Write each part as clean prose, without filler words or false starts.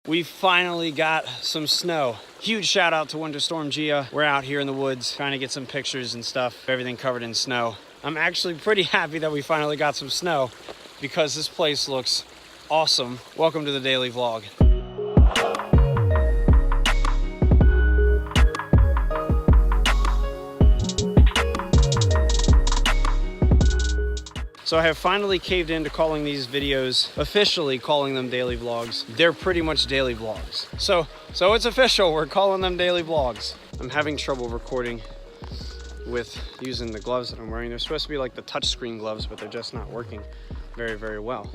We finally got some snow. Huge shout out to Winter Storm Gia. We're out here in the woods trying to get some pictures and stuff, everything covered in snow. I'm actually pretty happy that we finally got some snow because this place looks awesome. Welcome to the daily vlog. So I have finally caved into calling these videos, officially calling them daily vlogs. They're pretty much daily vlogs. So it's official, we're calling them daily vlogs. I'm having trouble recording with using the gloves that I'm wearing. They're supposed to be like the touchscreen gloves, but they're just not working very, very well.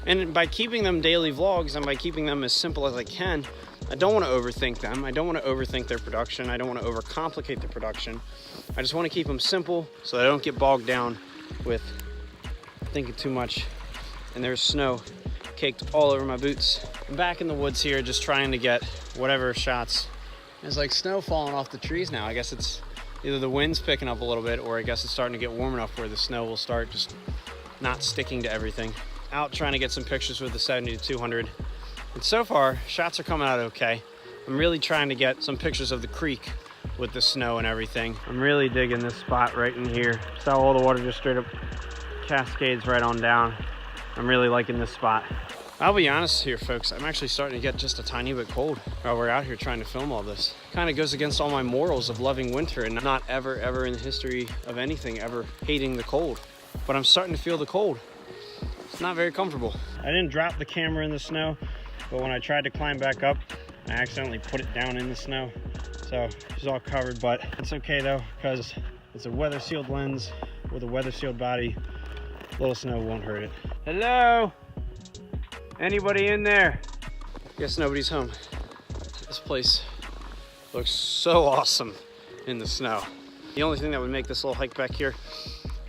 And by keeping them daily vlogs and by keeping them as simple as I can, I don't want to overthink them. I don't want to overthink their production. I don't want to overcomplicate the production. I just want to keep them simple so that I don't get bogged down with thinking too much. And there's snow caked all over my boots. I'm back in the woods here just trying to get whatever shots. There's like snow falling off the trees now. I guess it's either the wind's picking up a little bit or I guess it's starting to get warm enough where the snow will start just not sticking to everything. Out trying to get some pictures with the 70-200. And so far, shots are coming out okay. I'm really trying to get some pictures of the creek with the snow and everything. I'm really digging this spot right in here. So all the water just straight up cascades right on down. I'm really liking this spot. I'll be honest here, folks, I'm actually starting to get just a tiny bit cold while we're out here trying to film all this. Kind of goes against all my morals of loving winter and not ever in the history of anything ever hating the cold. But I'm starting to feel the cold. It's not very comfortable. I didn't drop the camera in the snow, but when I tried to climb back up, I accidentally put it down in the snow. So it's all covered, but it's okay though, because it's a weather sealed lens with a weather sealed body. Little snow won't hurt it. Hello? Anybody in there? Guess nobody's home. This place looks so awesome in the snow. The only thing that would make this little hike back here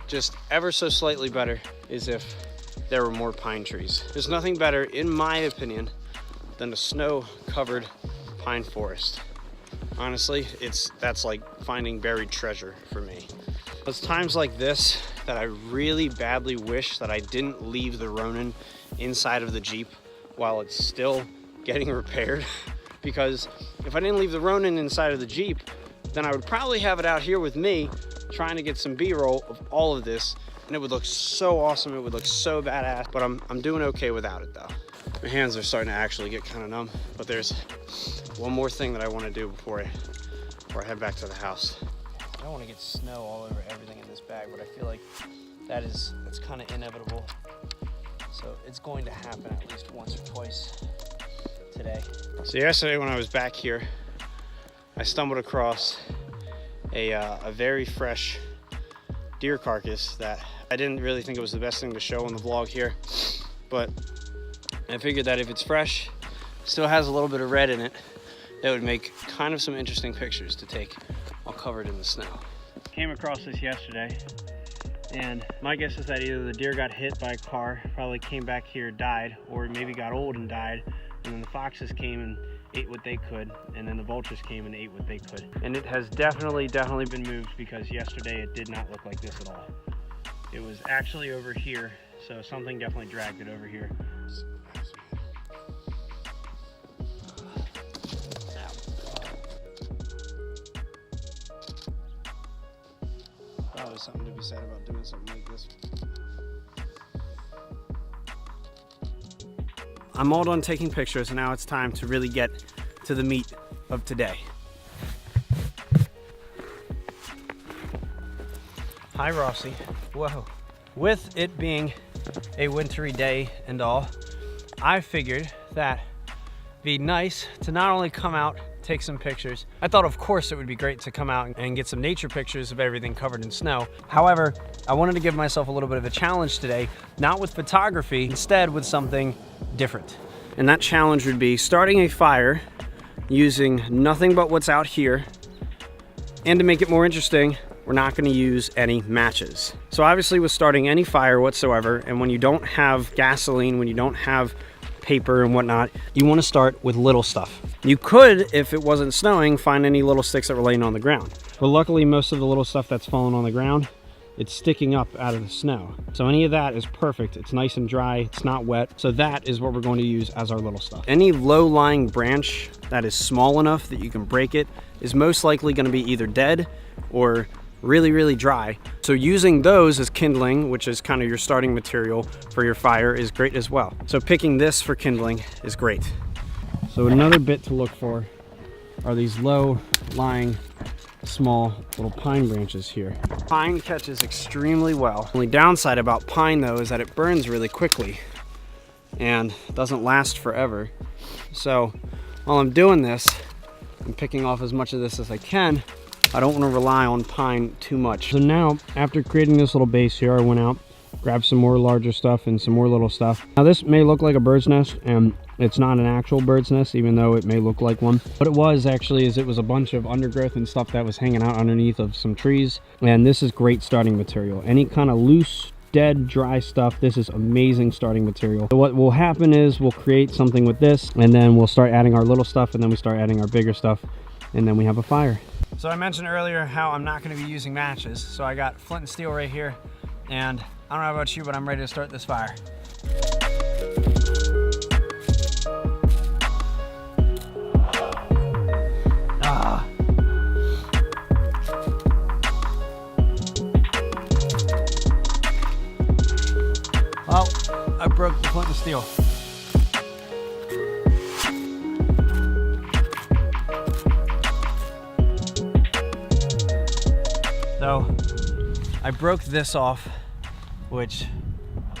just ever so slightly better is if there were more pine trees. There's nothing better, in my opinion, than a snow-covered pine forest. Honestly, that's like finding buried treasure for me. It's times like this that I really badly wish that I didn't leave the Ronin inside of the Jeep while it's still getting repaired. Because if I didn't leave the Ronin inside of the Jeep, then I would probably have it out here with me trying to get some B-roll of all of this, and it would look so awesome, it would look so badass, but I'm doing okay without it though. My hands are starting to actually get kind of numb, but there's one more thing that I want to do before I head back to the house. I don't want to get snow all over everything in this bag, but I feel like that's kind of inevitable. So it's going to happen at least once or twice today. So yesterday when I was back here, I stumbled across a very fresh deer carcass that I didn't really think it was the best thing to show on the vlog here, but I figured that if it's fresh, still has a little bit of red in it, that would make kind of some interesting pictures to take all covered in the snow. Came across this yesterday, and my guess is that either the deer got hit by a car, probably came back here, died, or maybe got old and died, and then the foxes came and ate what they could, and then the vultures came and ate what they could. And it has definitely been moved, because yesterday it did not look like this at all. It was actually over here, so something definitely dragged it over here. Probably something to be said about doing something like this. I'm all done taking pictures, and now it's time to really get to the meat of today. Hi, Rossi. Whoa. With it being a wintry day and all, I figured that it'd be nice to not only come out, take some pictures. I thought, of course, it would be great to come out and get some nature pictures of everything covered in snow. However, I wanted to give myself a little bit of a challenge today, not with photography, instead with something different. And that challenge would be starting a fire using nothing but what's out here. And to make it more interesting, we're not going to use any matches. So obviously with starting any fire whatsoever, and when you don't have gasoline, when you don't have paper and whatnot, you want to start with little stuff. You could, if it wasn't snowing, find any little sticks that were laying on the ground. But luckily most of the little stuff that's fallen on the ground it's sticking up out of the snow. So any of that is perfect. It's nice and dry, it's not wet. So that is what we're going to use as our little stuff. Any low-lying branch that is small enough that you can break it is most likely going to be either dead or really, really dry. So using those as kindling, which is kind of your starting material for your fire, is great as well. So picking this for kindling is great. So another bit to look for are these low-lying small little pine branches here. Pine catches extremely well. Only downside about pine though is that it burns really quickly and doesn't last forever. So while I'm doing this, I'm picking off as much of this as I can. I don't want to rely on pine too much. So now, after creating this little base here, I went out, grabbed some more larger stuff and some more little stuff. Now this may look like a bird's nest, and it's not an actual bird's nest, even though it may look like one. What it was actually is it was a bunch of undergrowth and stuff that was hanging out underneath of some trees. And this is great starting material. Any kind of loose, dead, dry stuff, this is amazing starting material. So what will happen is we'll create something with this, and then we'll start adding our little stuff, and then we start adding our bigger stuff, and then we have a fire. So I mentioned earlier how I'm not going to be using matches. So I got flint and steel right here, and I don't know about you, but I'm ready to start this fire. Well, I broke the flint and steel. So I broke this off, which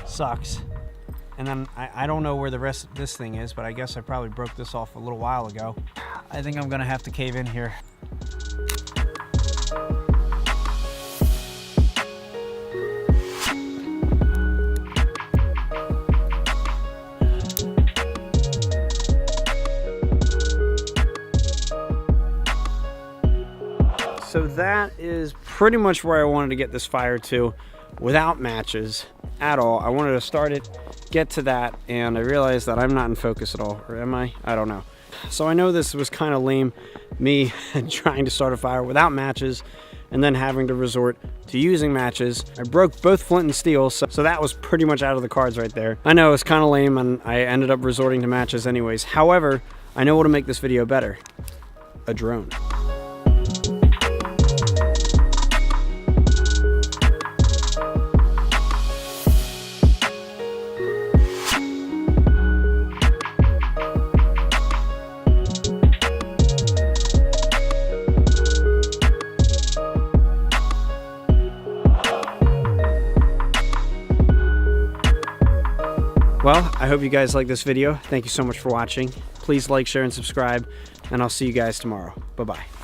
sucks. And then I don't know where the rest of this thing is, but I guess I probably broke this off a little while ago. I think I'm gonna have to cave in here. So that is pretty much where I wanted to get this fire to without matches at all. I wanted to start it, get to that, and I realized that I'm not in focus at all, or am I? I don't know. So I know this was kind of lame, me trying to start a fire without matches and then having to resort to using matches. I broke both flint and steel, so that was pretty much out of the cards right there. I know it's kind of lame, and I ended up resorting to matches anyways. However, I know what will make this video better: a drone. Well, I hope you guys like this video. Thank you so much for watching. Please like, share, and subscribe, and I'll see you guys tomorrow. Bye-bye.